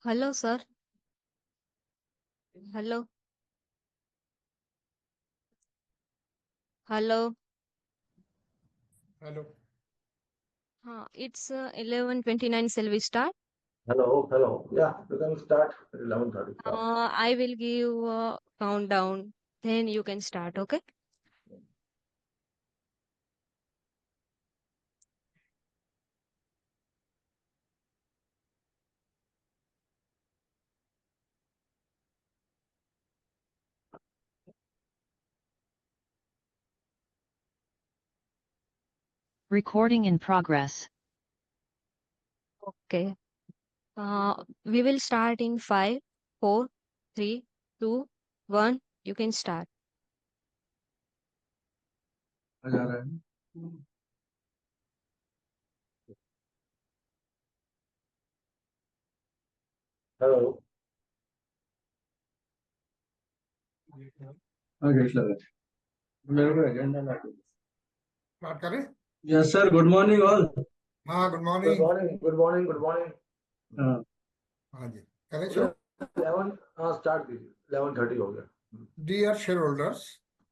Hello, sir. Hello. Hello. Hello. It's 11:29. Shall we start? Hello, hello. Yeah, we can start at 11:30 sharp. I will give a countdown. Then you can start. Okay. Recording in progress. Okay. We will start in 5, 4, 3, 2, 1. You can start. Hello. Okay, sir. मेरे को agenda ला दो। Start करें? Yes, sir. Good morning, all. हाँ, good Good morning. morning, good morning, good morning. Uh, हाँ जी, करें शुरू? 11 start कीजिए 11:30 हो गया. Dear shareholders,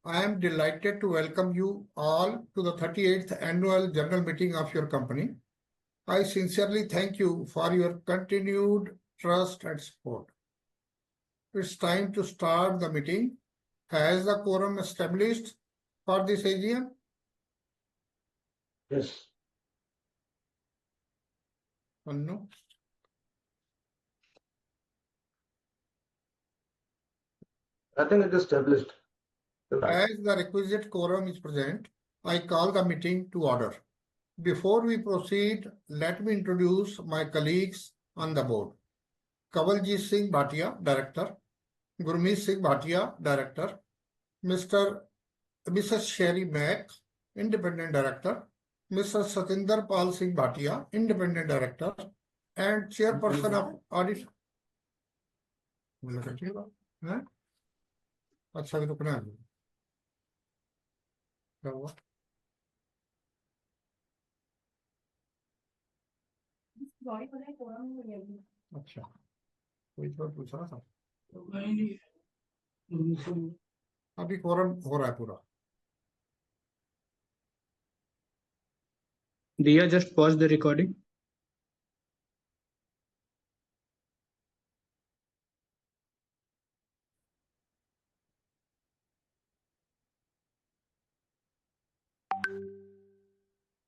I am delighted to welcome you all to the 38th annual general meeting of your company. I sincerely thank you for your continued trust and support. It's time to start the meeting. Has the quorum established for this AGM? Yes. No. I think it is established. As the requisite quorum is present, I call the meeting to order. Before we proceed, let me introduce my colleagues on the board. Kawaljit Singh Bhatia, Director. Gurmeet Singh Bhatia, Director. Mrs. Sherry Mack, Independent Director. Mr. Satinder Pal Singh Bhatia, Independent Director. And Chairperson of Audit. अच्छा भी रुकना है क्या हुआ अच्छा कोई तो पूछ रहा था अभी कोरम हो रहा है पूरा Diya, just pause the recording.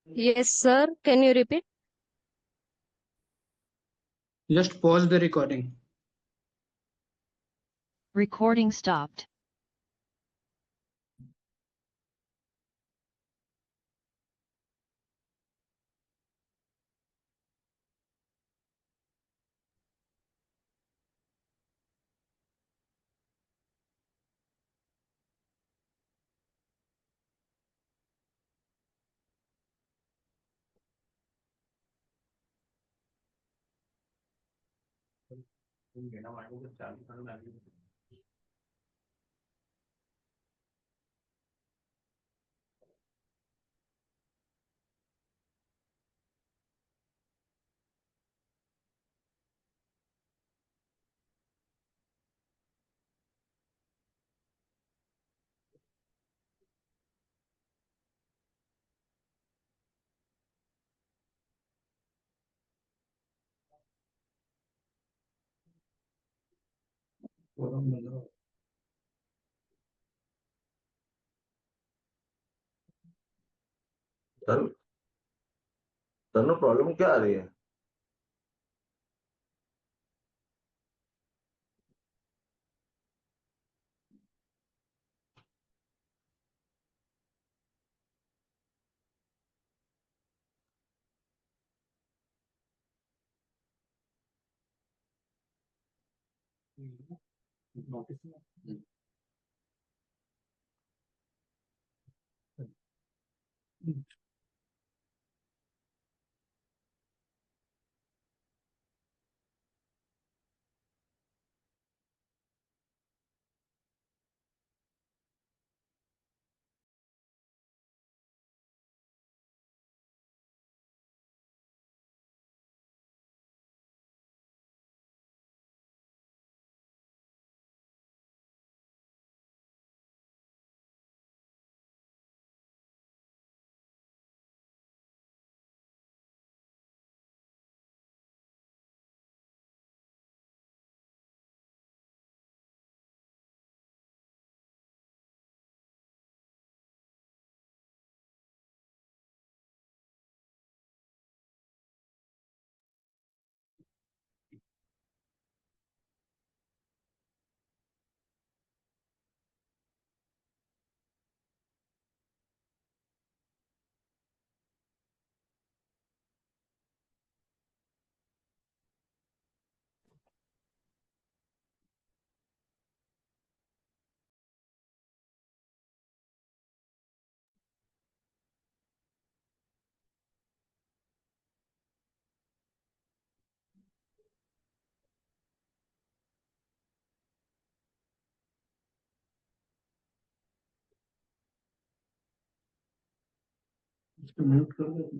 Yes, sir. Can you repeat? Just pause the recording. Recording stopped. Sir sir problem क्या आ रही है? म्यूट कर दो।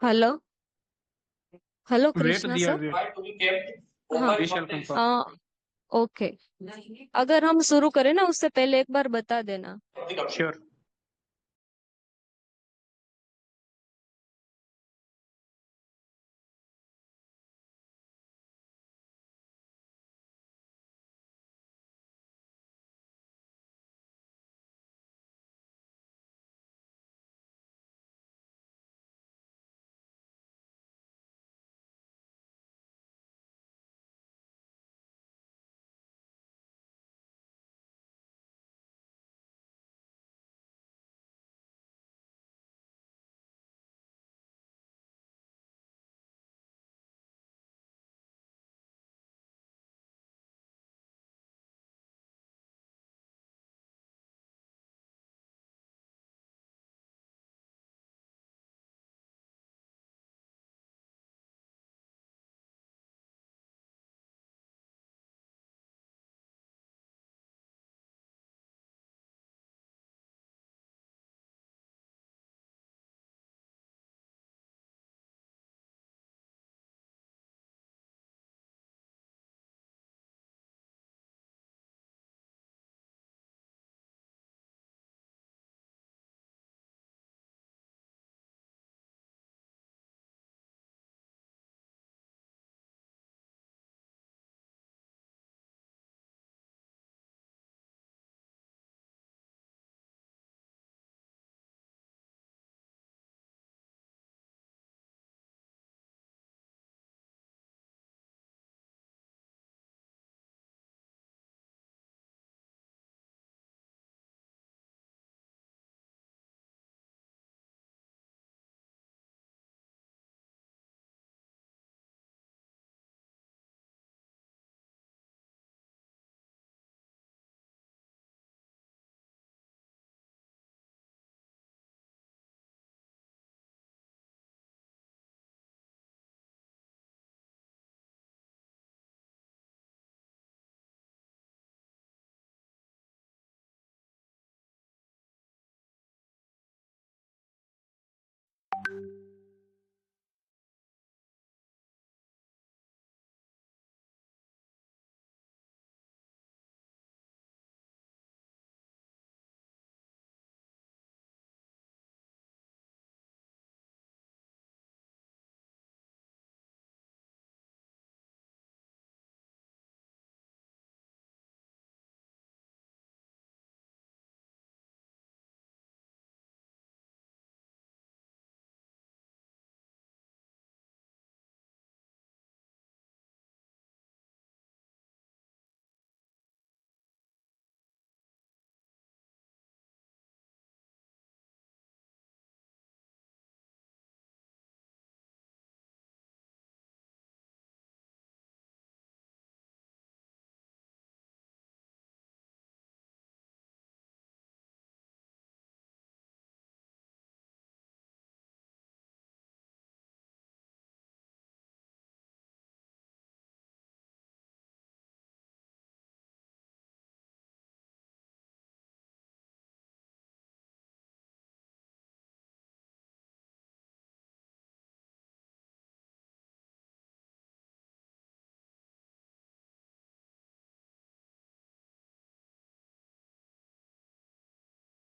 Hello hello Wait, Krishna Diya, sir. wait. हाँ We shall confirm. ओके, अगर हम शुरू करें ना उससे पहले एक बार बता देना। Sure.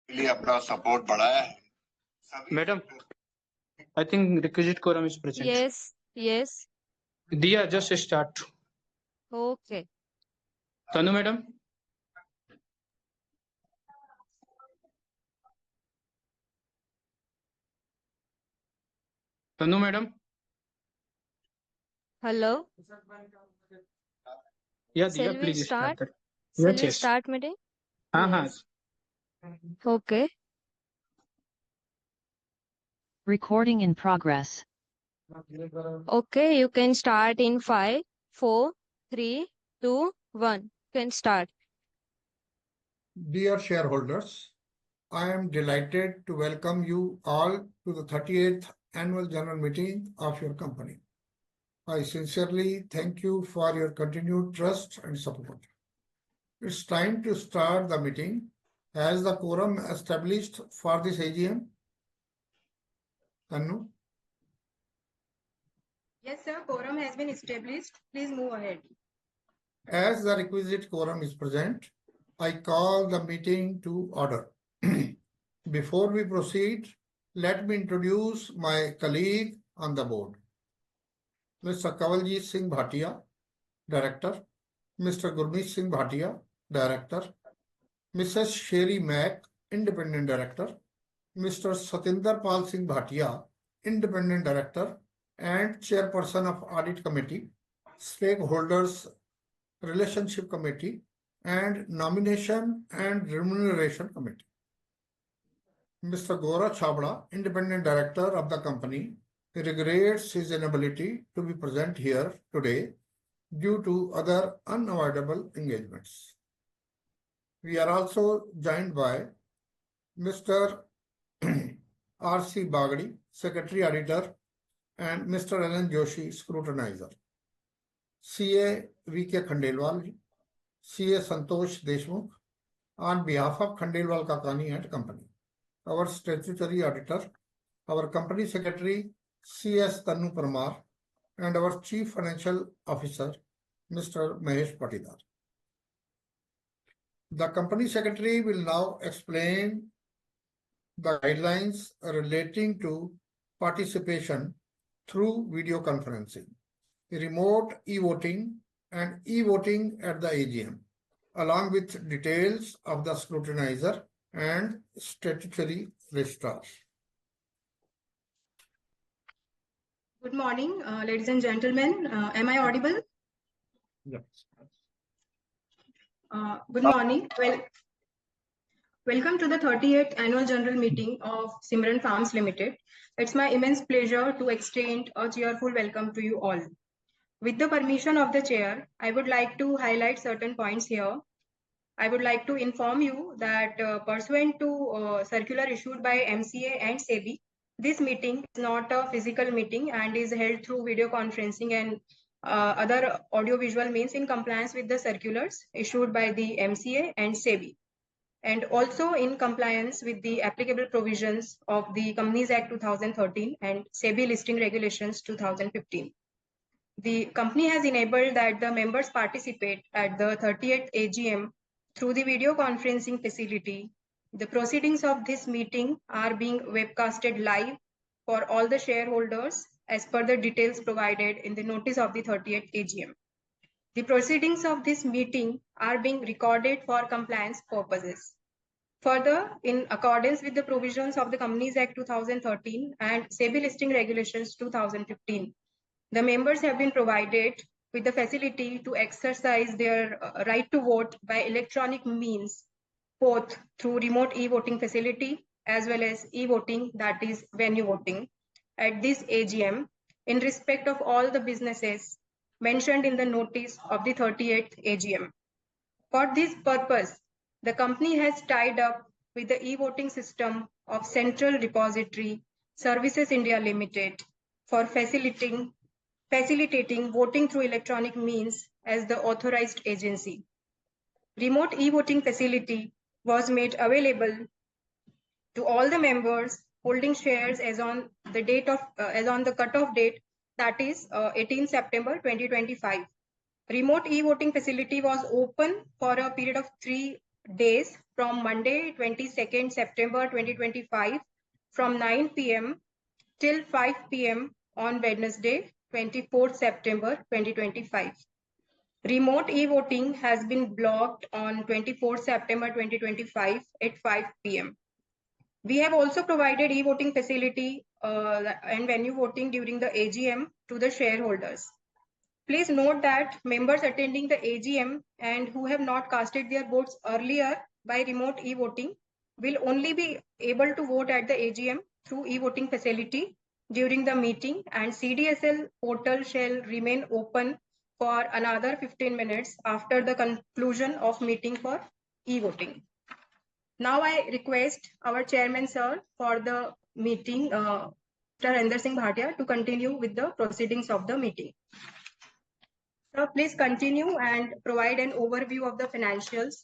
लिए अपना सपोर्ट बढ़ाया है। Madam, I think requisite quorum is present. Yes yes Diya, just start. Okay. Tanu, madam. Tanu, madam. Hello, Yeah, shall Diya, we please start start? that. Shall Yes, we yes. start meeting? हाँ. Yes. Okay. Recording in progress. Okay, you can start in 5, 4, 3, 2, 1. You can start. Dear shareholders, I am delighted to welcome you all to the 38th annual general meeting of your company. I sincerely thank you for your continued trust and support. It's time to start the meeting. Has the quorum established for this AGM? Tanu? Yes, sir. Quorum has been established. Please move ahead. As the requisite quorum is present, I call the meeting to order. Before we proceed, let me introduce my colleague on the board. Mr. Kawaljeet Singh Bhatia, Director. Mr. Gurmeet Singh Bhatia, Director. Mrs. Sherry Mack, Independent Director. Mr. Satinder Pal Singh Bhatia, Independent Director and Chairperson of Audit Committee, Stakeholders Relationship Committee, and Nomination and Remuneration Committee. Mr. Gora Chabda, Independent Director of the company, regrets his inability to be present here today due to other unavoidable engagements. We are also joined by Mr. R.C. Bagdi, Secretary Auditor, and Mr. Alan Joshi, Scrutinizer. CA V.K. Khandelwal, CA Santosh Deshmukh, on behalf of Khandelwal Kakani and Company. Our Statutory Auditor, our Company Secretary, C.S. Tannu Parmar, and our Chief Financial Officer, Mr. Mahesh Patidar. The Company Secretary will now explain the guidelines relating to participation through video conferencing, remote e-voting, and e-voting at the AGM, along with details of the scrutinizer and statutory registrars. Good morning, ladies and gentlemen. Am I audible? Yes. Good morning. Welcome to the 38th Annual General Meeting of Simran Farms Limited. It's my immense pleasure to extend a cheerful welcome to you all. With the permission of the chair, I would like to highlight certain points here. I would like to inform you that pursuant to circular issued by MCA and SEBI, this meeting is not a physical meeting and is held through video conferencing and other audiovisual means in compliance with the circulars issued by the MCA and SEBI, and also in compliance with the applicable provisions of the Companies Act 2013 and SEBI Listing Regulations 2015. The company has enabled that the members participate at the 38th AGM through the video conferencing facility. The proceedings of this meeting are being webcasted live for all the shareholders as per the details provided in the notice of the 38th AGM. The proceedings of this meeting are being recorded for compliance purposes. Further, in accordance with the provisions of the Companies Act 2013 and SEBI Listing Regulations 2015, the members have been provided with the facility to exercise their right to vote by electronic means, both through remote e-voting facility as well as e-voting, that is venue voting, at this AGM in respect of all the businesses mentioned in the notice of the 38th AGM. For this purpose, the company has tied up with the e-voting system of Central Repository Services India Limited for facilitating voting through electronic means as the authorized agency. Remote e-voting facility was made available to all the members holding shares as on the cutoff date, that is 18 September 2025. Remote e-voting facility was open for a period of 3 days from Monday 22nd September 2025 from 9 p.m. till 5 p.m. on Wednesday 24th September 2025. Remote e-voting has been blocked on 24th September 2025 at 5 p.m. We have also provided e-voting facility and venue voting during the AGM to the shareholders. Please note that members attending the AGM and who have not casted their votes earlier by remote e-voting will only be able to vote at the AGM through e-voting facility during the meeting, and CDSL portal shall remain open for another 15 minutes after the conclusion of meeting for e-voting. Now I request our chairman, sir, for the meeting, Mr. Ender Singh Bhatia, to continue with the proceedings of the meeting. Sir, please continue and provide an overview of the financials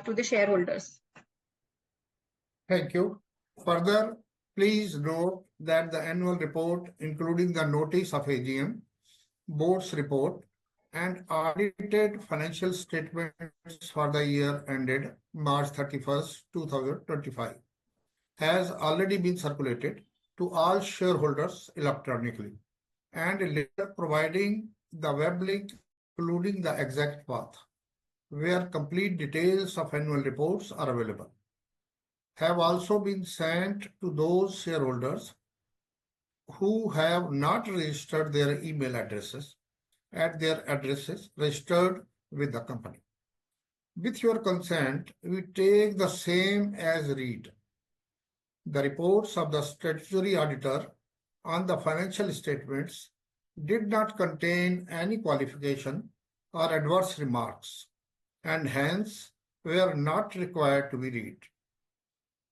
to the shareholders. Thank you. Further, Please note that the annual report, including the notice of AGM, board's report, and audited financial statements for the year ended March 31st, 2025, has already been circulated to all shareholders electronically, and a letter providing the web link, including the exact path, where complete details of annual reports are available, have also been sent to those shareholders who have not registered their email addresses at their addresses registered with the company. With your consent, we take the same as read. The reports of the statutory auditor on the financial statements did not contain any qualification or adverse remarks, and hence were not required to be read.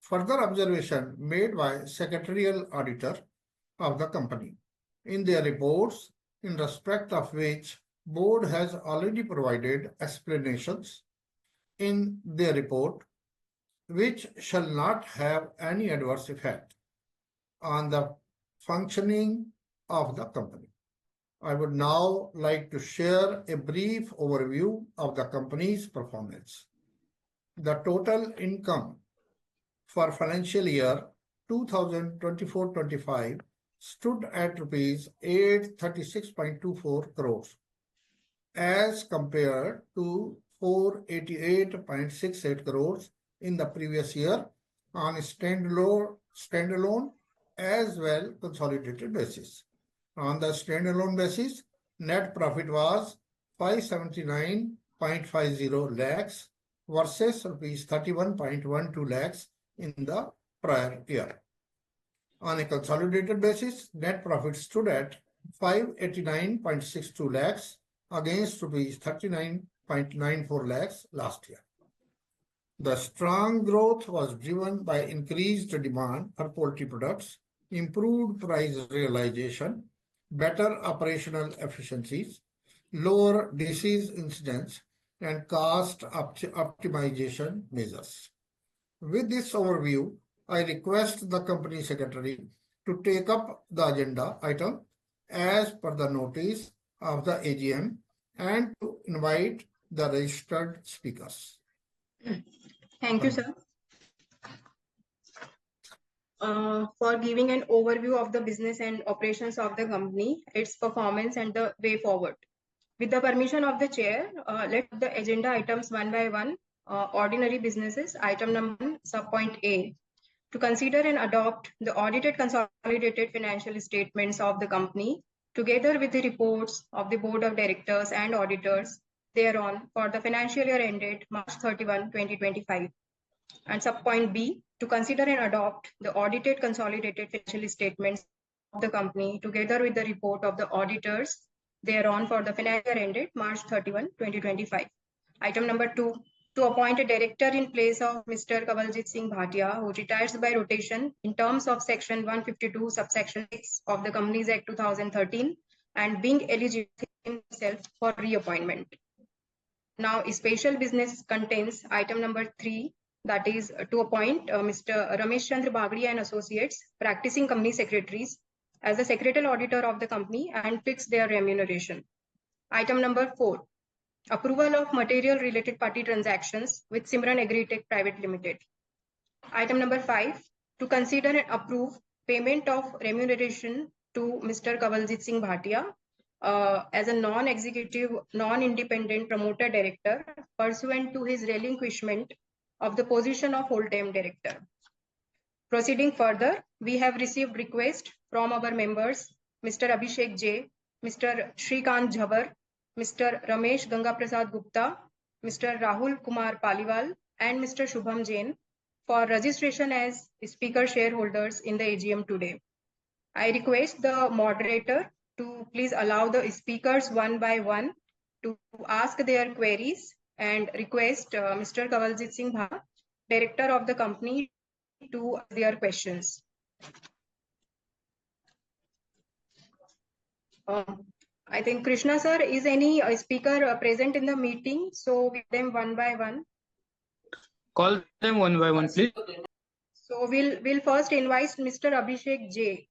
Further observation made by secretarial auditor of the company in their reports, in respect of which board has already provided explanations in their report, which shall not have any adverse effect on the functioning of the company. I would now like to share a brief overview of the company's performance. The total income for financial year 2024-25 stood at rupees 836.24 crores as compared to 488.68 crores in the previous year on a standalone as well consolidated basis. On the standalone basis, net profit was 579.50 lakhs versus rupees 31.12 lakhs in the prior year. On a consolidated basis, net profit stood at 589.62 lakhs against rupees 39.94 lakhs last year. The strong growth was driven by increased demand for poultry products, improved price realization, better operational efficiencies, lower disease incidence, and cost optimization measures. With this overview, I request the company secretary to take up the agenda item as per the notice of the AGM and to invite the registered speakers. Thank you, sir. For giving an overview of the business and operations of the company, its performance and the way forward. With the permission of the chair, let the agenda items one by one. Ordinary businesses, item number 1, subpoint A, to consider and adopt the audited consolidated financial statements of the company together with the reports of the board of directors and auditors thereon for the financial year ended March 31, 2025. And subpoint B, to consider and adopt the audited consolidated financial statements of the company together with the report of the auditors thereon for the financial year ended March 31, 2025. Item number 2, to appoint a director in place of Mr. Kavaljit Singh Bhatia, who retires by rotation in terms of Section 152, subsection 6 of the Companies Act 2013, and being eligible himself for reappointment. Now, a special business contains item number 3, that is to appoint Mr. Ramesh Chandra Bagri and Associates, practicing company secretaries, as the secretarial auditor of the company and fix their remuneration. Item number 4, approval of material related party transactions with Simran Agritech Private Limited. Item number 5, to consider and approve payment of remuneration to Mr. Kavaljit Singh Bhatia as a non-executive, non-independent promoter director pursuant to his relinquishment of the position of full-time director. Proceeding further, we have received request from our members, Mr. Abhishek J, Mr. Shrikant Jhavar, Mr. Ramesh Ganga Prasad Gupta, Mr. Rahul Kumar Paliwal, and Mr. Shubham Jain for registration as speaker shareholders in the AGM today. I request the moderator to please allow the speakers one by one to ask their queries and request Mr. Kavaljit Singh Bhatia, director of the company, to ask their questions. I think Krishna sir, is any speaker present in the meeting? So with them one by one. Call them one by one, please. So we'll first invite Mr. Abhishek J.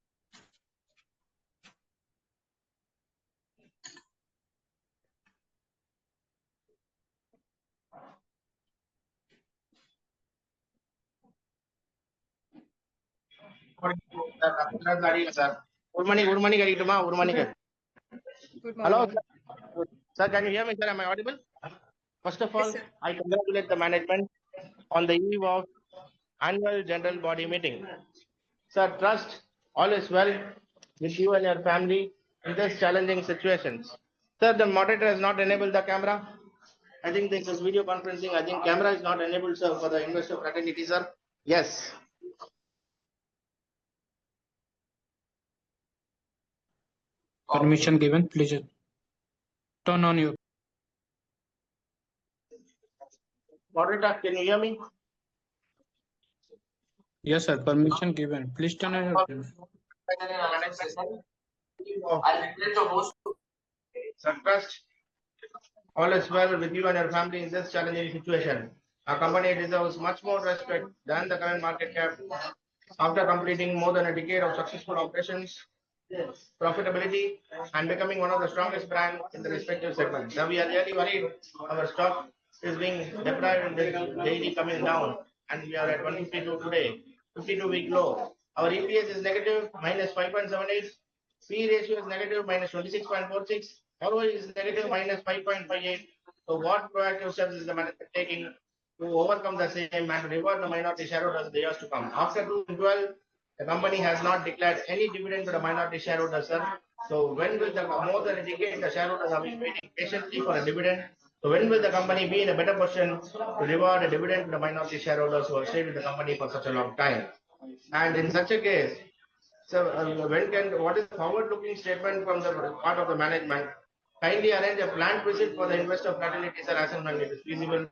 Good morning, Garituma. Good morning. Good Hello, morning. sir. Sir, can you hear me, sir? Am I audible? First of all, Yes, sir. I congratulate the management on the eve of annual general body meeting. Sir, trust all is well with you and your family in this challenging situations. Sir, the moderator has not enabled the camera. I think this is video conferencing. I think camera is not enabled, sir, for the investor fraternity, sir. Yes. Permission given. Please turn on your. Moderator, can you hear me? Yes, sir. Permission given. Please turn on your. Sir, trust all is well with you and your family in this challenging situation. Our company deserves much more respect than the current market cap. After completing more than a decade of successful operations, profitability, and becoming one of the strongest brands in the respective segments. Now we are really worried our stock is being deprived and is daily coming down, and we are at 152 today, 52-week low. Our EPS is negative minus 5.78, P ratio is negative minus 26.46, ROE is negative minus 5.58. So what proactive steps is the management taking to overcome the same and reward the minority shareholders in the years to come? After 2012, the company has not declared any dividend to the minority shareholders, sir. So when will the more than a decade the shareholders have been waiting patiently for a dividend? So when will the company be in a better position to reward a dividend to the minority shareholders who have stayed with the company for such a long time? And in such a case, so what is the forward-looking statement from the part of the management? Kindly arrange a planned visit for the investor fraternity, sir, as and when it is feasible.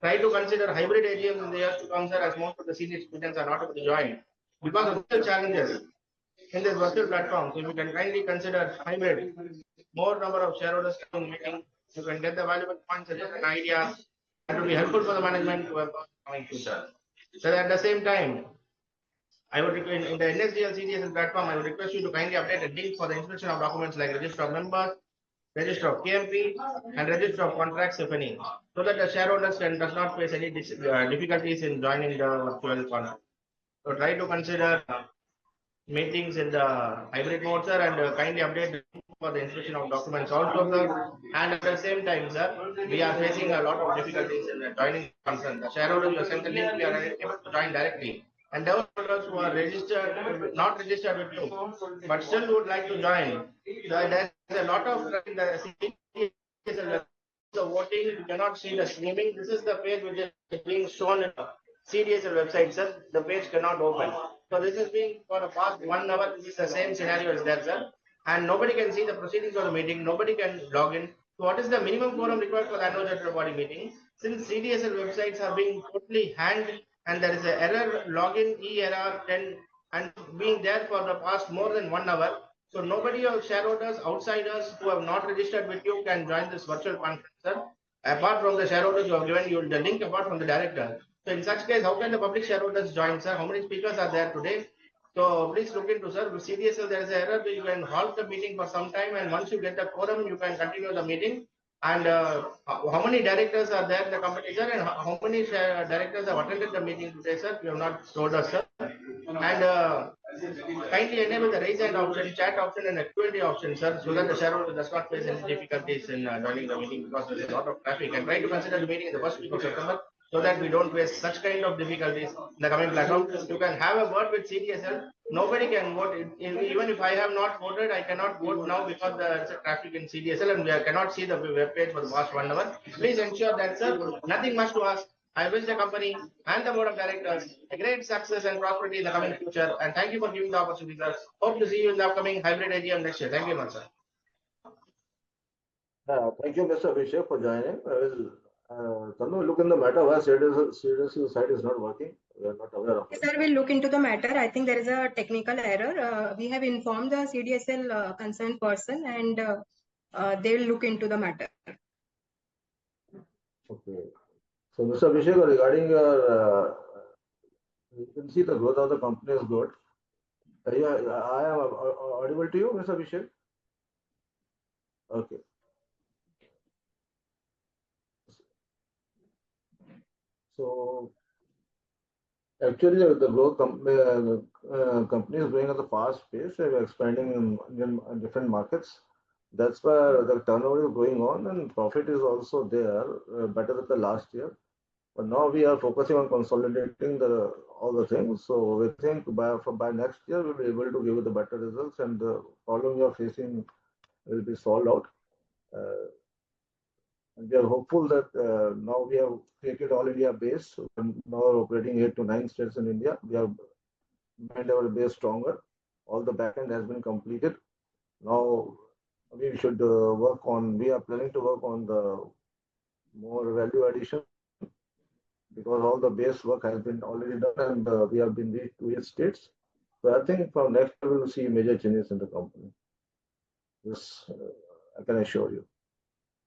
Try to consider hybrid AGMs in the years to come, sir, as most of the senior students are not able to join because of the challenges in this virtual platform. So if you can kindly consider hybrid, more number of shareholders coming meeting, you can get the valuable points and ideas that will be helpful for the management to have coming future. So at the same time, I would request in the NSDL CDSL platform, I would request you to kindly update a link for the inspection of documents like register of members, register of KMP, and register of contracts, if any, so that the shareholders does not face any difficulties in joining the virtual contract. So try to consider meetings in the hybrid mode, sir, and kindly update for the inspection of documents also, sir. And at the same time, sir, we are facing a lot of difficulties in joining conference. The shareholders you have sent the link, we are able to join directly. And those shareholders who are registered, not registered with you, but still would like to join, there's a lot of the voting, you cannot see the streaming. This is the page which is being shown in the CDSL website, sir. The page cannot open. So this is being for the past 1 hour. This is the same scenario as there, sir. And nobody can see the proceedings of the meeting. Nobody can log in. So what is the minimum quorum required for the annual general body meeting? Since CDSL websites are being totally hanged and there is an error login error 10 and being there for the past more than 1 hour. So nobody of shareholders, outsiders who have not registered with you can join this virtual conference, sir. Apart from the shareholders who have given you the link, apart from the director. So in such case, how can the public shareholders join, sir? How many speakers are there today? So please look into, sir. With CDSL, there is an error. You can halt the meeting for some time, and once you get the quorum, you can continue the meeting. And how many directors are there in the company, sir? And how many directors have attended the meeting today, sir? You have not told us, sir. And kindly enable the raise hand option, chat option, and the Q&A option, sir, so that the shareholder does not face any difficulties in joining the meeting because there is a lot of traffic. And try to consider the meeting in the first week of September so that we don't face such kind of difficulties in the coming platform. You can have a word with CDSL. Nobody can vote. Even if I have not voted, I cannot vote now because there is a traffic in CDSL and we cannot see the web page for the past 1 hour. Please ensure that, sir, nothing much to ask. I wish the company and the board of directors a great success and prosperity in the coming future. And thank you for giving the opportunity, sir. Hope to see you in the upcoming hybrid AGM next year. Thank you much, sir. Thank you, Mr. Abhishek, for joining. Can you look in the matter where CDSL site is not working? We are not aware of it. Sir, we'll look into the matter. I think there is a technical error. We have informed the CDSL concerned person and they will look into the matter. Okay. So, Mr. Abhishek, regarding your You can see the growth of the company is good. Yeah, I am audible to you, Mr. Abhishek? Okay. So actually, the growth company is growing at a fast pace. They're expanding in different markets. That's where the turnover is going on, and profit is also there, better than the last year. But now we are focusing on consolidating all the things. So we think by next year we'll be able to give you the better results, and the problem you are facing will be solved out. Uh, and we are hopeful that now we have created all India base. And now we're operating 8 to 9 states in India. We have made our base stronger. All the backend has been completed. Now we should work on. We are planning to work on the more value addition, because all the base work has been already done, and we have been reached to 8 states. So I think from next year we will see major changes in the company. This I can assure you.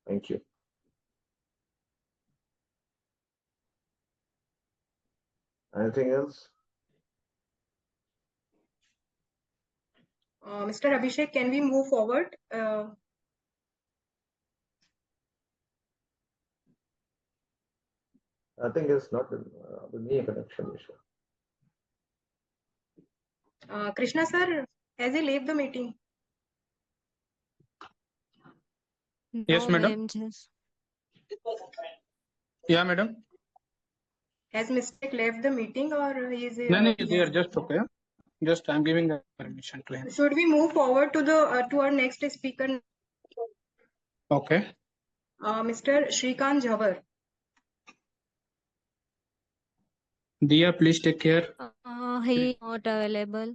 Thank you. Anything else? Mr. Abhishek, can we move forward? I think it's not the me connection issue. Krishna sir, has he left the meeting? Yes, No, madam. ma'am. Just Yeah, madam. Has Mr. left the meeting, or he is? No, they are just okay. Just I'm giving the permission to him. Should we move forward to our next speaker, Okay. Mr. Shrikant Jhawar? Dia, please take care. he not available.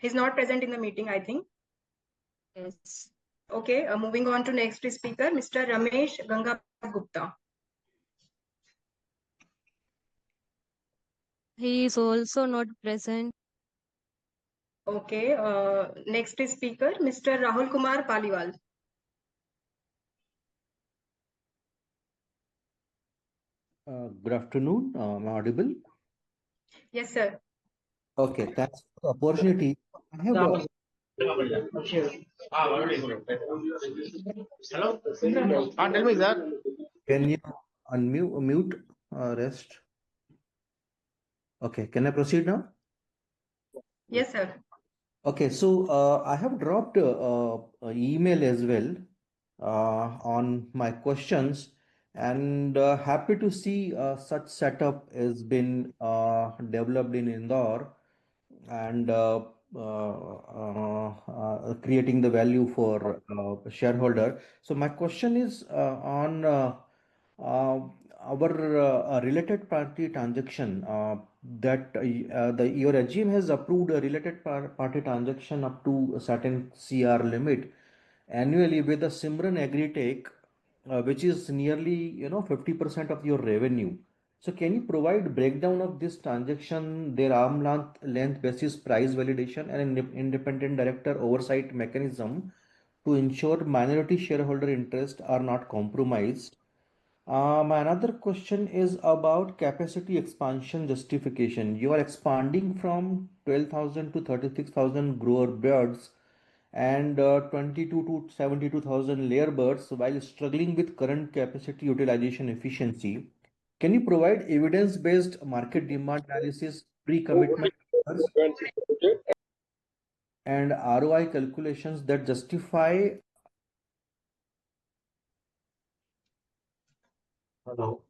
He's not present in the meeting, I think. Yes. Okay, moving on to next speaker, Mr. Ramesh Gangapal. He is also not present. Okay, next speaker, Mr. Rahul Kumar Paliwal. Good afternoon. Am I audible? Yes, sir. Okay, thanks for the opportunity. I have Hello? Tell me, sir. can you mute rest? Okay, can I proceed now? Yes, sir. Okay, so I have dropped a email as well on my questions, and happy to see such setup has been developed in Indore, and creating the value for shareholder. So my question is on uh, our related party transaction, that your AGM has approved a related party transaction up to a certain CR limit annually with the Simran Agritech, which is nearly 50% of your revenue. So can you provide breakdown of this transaction, their arm length basis price validation, and an independent director oversight mechanism to ensure minority shareholder interests are not compromised? My another question is about capacity expansion justification. You are expanding from 12,000 to 36,000 grower birds and 22 to 72,000 layer birds while struggling with current capacity utilization efficiency. Can you provide evidence-based market demand analysis, pre-commitment numbers, and ROI calculations that justify? Hello.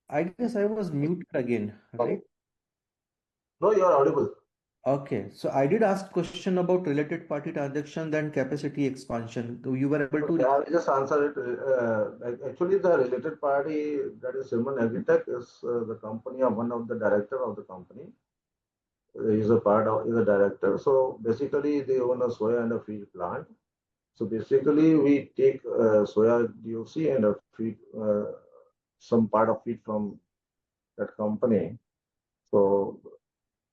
I guess I was muted again, right? No, you are audible. Okay, so I did ask question about related party transaction, then capacity expansion. So you were able Okay, to. I will just answer it. Actually, the related party, that is Simran Agritech, is the company of one of the director of the company. He is a part of, is a director. So basically, they own a soya and a feed plant. So basically, we take soya DOC and a feed, some part of feed from that company. So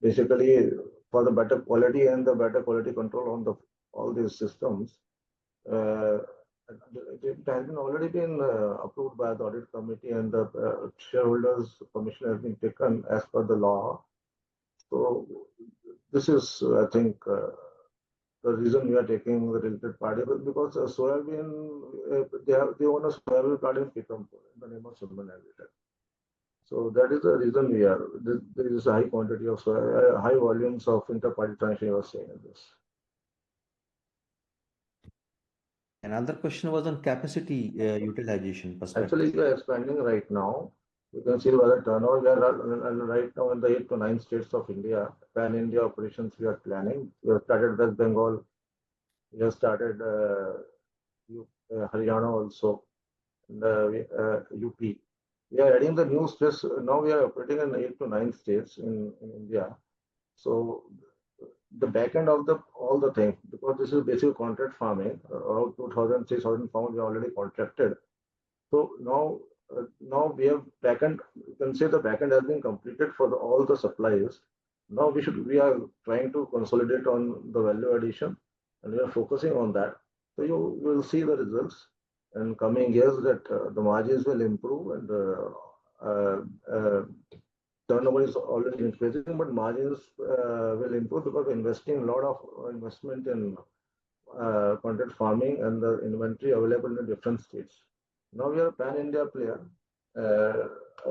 basically, for the better quality and the better quality control on the all these systems, uh, It has been already been approved by the audit committee, and the shareholders' permission has been taken as per the law. So this is, I think, the reason we are taking the related party, because soybean, they own a soybean plant in Pithampur in the name of Simran Agritech. So that is the reason we are. There is a high quantity of high volumes of inter-party transaction you are seeing in this. Another question was on capacity utilization perspective. Actually, we are expanding right now. You can see by the turnover, we are right now in the 8 to 9 states of India. Pan-India operations we are planning. We have started West Bengal. We have started Haryana also, and UP. We are adding the new states. Now we are operating in 8 to 9 states in India. So the back end of all the things, because this is basically contract farming, around 2,000, 3,000 farmers we already contracted. So now we have backend. You can say the backend has been completed for all the suppliers. Now we are trying to consolidate on the value addition, and we are focusing on that. So you will see the results in coming years that the margins will improve, and uh, uh, turnover is already increasing, but margins will improve because investing a lot of investment in contract farming and the inventory available in different states. Now we are a pan-India player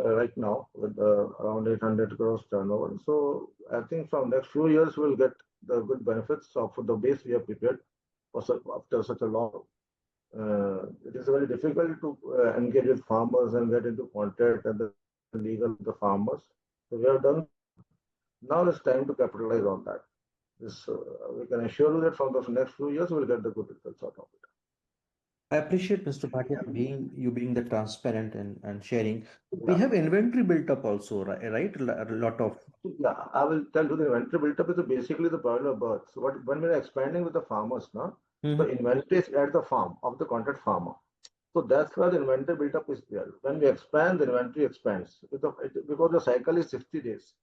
right now with around 800 crores turnover. So I think from next few years we'll get the good benefits of the base we have prepared after such a long. It is very difficult to engage with farmers and get into contact and the legal with the farmers. So we have done that. Now it's time to capitalize on that. This we can assure you that from the next few years we'll get the good results out of it. I appreciate Mr. Bhatia being the transparent and sharing. We Yeah. have inventory built up also, right? A lot of. Yeah, I will tell you the inventory built up is basically the broiler birds. So when we are expanding with the farmers now, the inventory is at the farm of the contract farmer. So that's where the inventory built up is there. When we expand, the inventory expands because the cycle is 60 days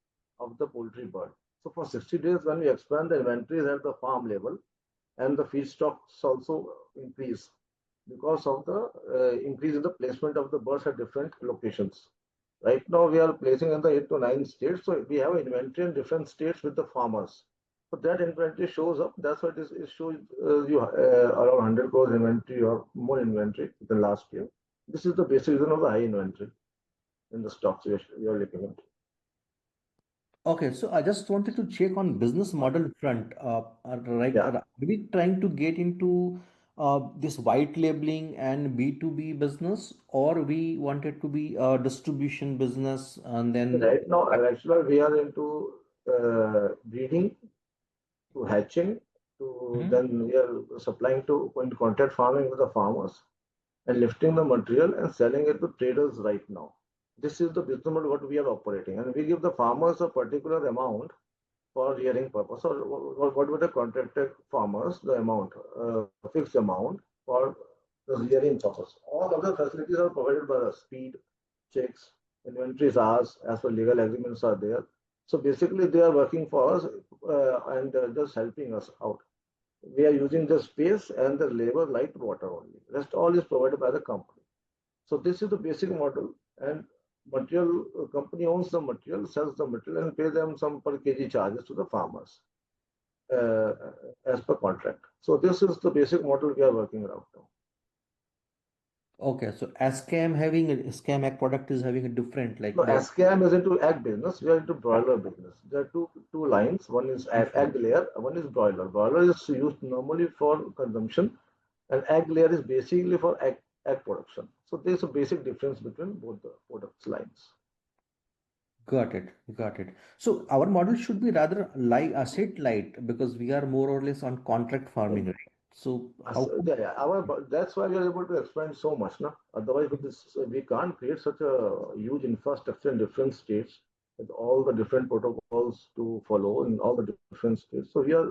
of the poultry bird. So for 60 days, when we expand, the inventory is at the farm level, and the feedstocks also increase because of the increase in the placement of the birds at different locations. Right now, we are placing in the 8 to 9 states. So we have inventory in different states with the farmers. So that inventory shows up. That's what it shows you around 100 crores inventory or more inventory than last year. This is the basic reason of the high inventory in the stocks we are looking at. Okay, so I just wanted to check on business model front. Yeah. Are we trying to get into this white labeling and B2B business, or we wanted to be a distribution business and then. Right now, actually, we are into breeding to hatching to then we are supplying to going to contract farming with the farmers and lifting the material and selling it to traders right now. This is the business model what we are operating, and we give the farmers a particular amount for rearing purpose, or what would the contracted farmers the amount, fixed amount for the rearing purpose. All other facilities are provided by the speed, checks, inventories ours as per legal agreements are there. So basically, they are working for us and just helping us out. We are using the space and the labor, light, water only. Rest all is provided by the company. So this is the basic model, and material company owns the material, sells the material, and pay them some per kg charges to the farmers uh, as per contract. So this is the basic model we are working around now. Okay, so SKM having a SKM egg product is having a different like No, the. SKM is into egg business. We are into broiler business. There are two lines. One is egg layer. One is broiler. Broiler is used normally for consumption, and egg layer is basically for egg production. So there is a basic difference between both the products lines. Got it, got it. So our model should be rather light, asset light, because we are more or less on contract farming, right? So how could. Yeah. That's why we are able to expand so much, no? Otherwise, with this, we can't create such a huge infrastructure in different states with all the different protocols to follow in all the different states. So we are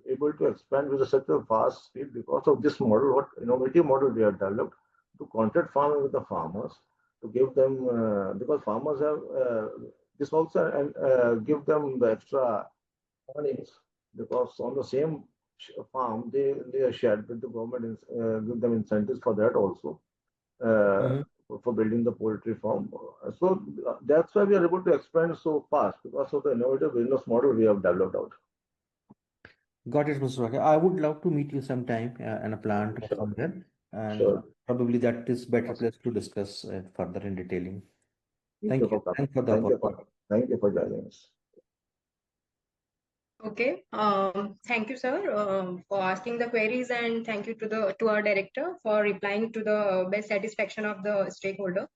able to expand with such a fast speed because of this model, what innovative model we have developed to contract farming with the farmers to give them because farmers have this also and give them the extra earnings because on the same farm, they are shared with the government, give them incentives for that also, Mhm. for building the poultry farm. So that's why we are able to expand so fast because of the innovative business model we have developed out. Got it, Mr. Waka. I would love to meet you sometime and a plan to Sure, come there, and sure. probably that is better Awesome. place to discuss further in detailing. Thank you Thank you. for coming. Thanks for the opportunity. Thank you for joining us. Okay. Thank you, sir, for asking the queries, and thank you to our director for replying to the best satisfaction of the stakeholder.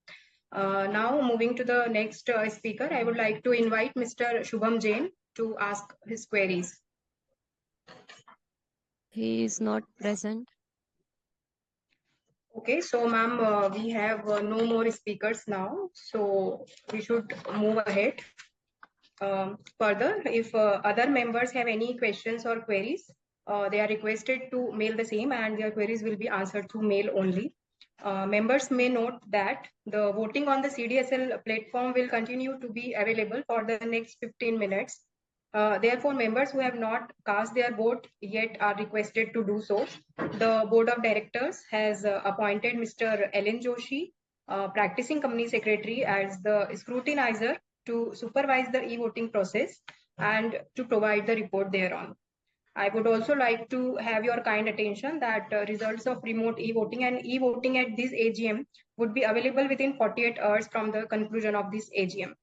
Now, moving to the next speaker, I would like to invite Mr. Shubham Jain to ask his queries. He is not present. Okay, so ma'am, we have no more speakers now, so we should move ahead. Further, if other members have any questions or queries, they are requested to mail the same, and their queries will be answered through mail only. Members may note that the voting on the CDSL platform will continue to be available for the next 15 minutes. Therefore, members who have not cast their vote yet are requested to do so. The Board of Directors has appointed Mr. Ellen Joshi, practicing company secretary, as the scrutinizer to supervise the e-voting process and to provide the report thereon. I would also like to have your kind attention that results of remote e-voting and e-voting at this AGM would be available within 48 hours from the conclusion of this AGM.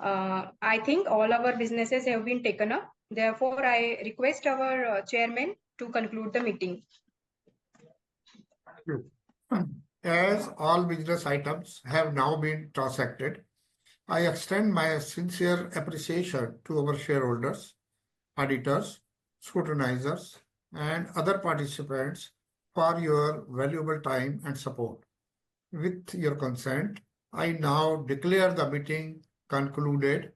I think all our businesses have been taken up. Therefore, I request our chairman to conclude the meeting. As all business items have now been transacted, I extend my sincere appreciation to our shareholders, auditors, scrutinizers, and other participants for your valuable time and support. With your consent, I now declare the meeting concluded.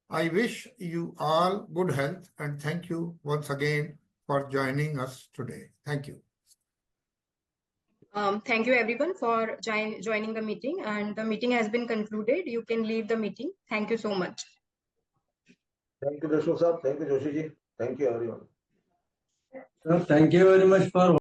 I wish you all good health and thank you once again for joining us today. Thank you. Thank you everyone for joining the meeting, and the meeting has been concluded. You can leave the meeting. Thank you so much. Thank you, Deshmukh sir. Thank you, Joshi ji. Thank you, everyone. Sir, thank you very much for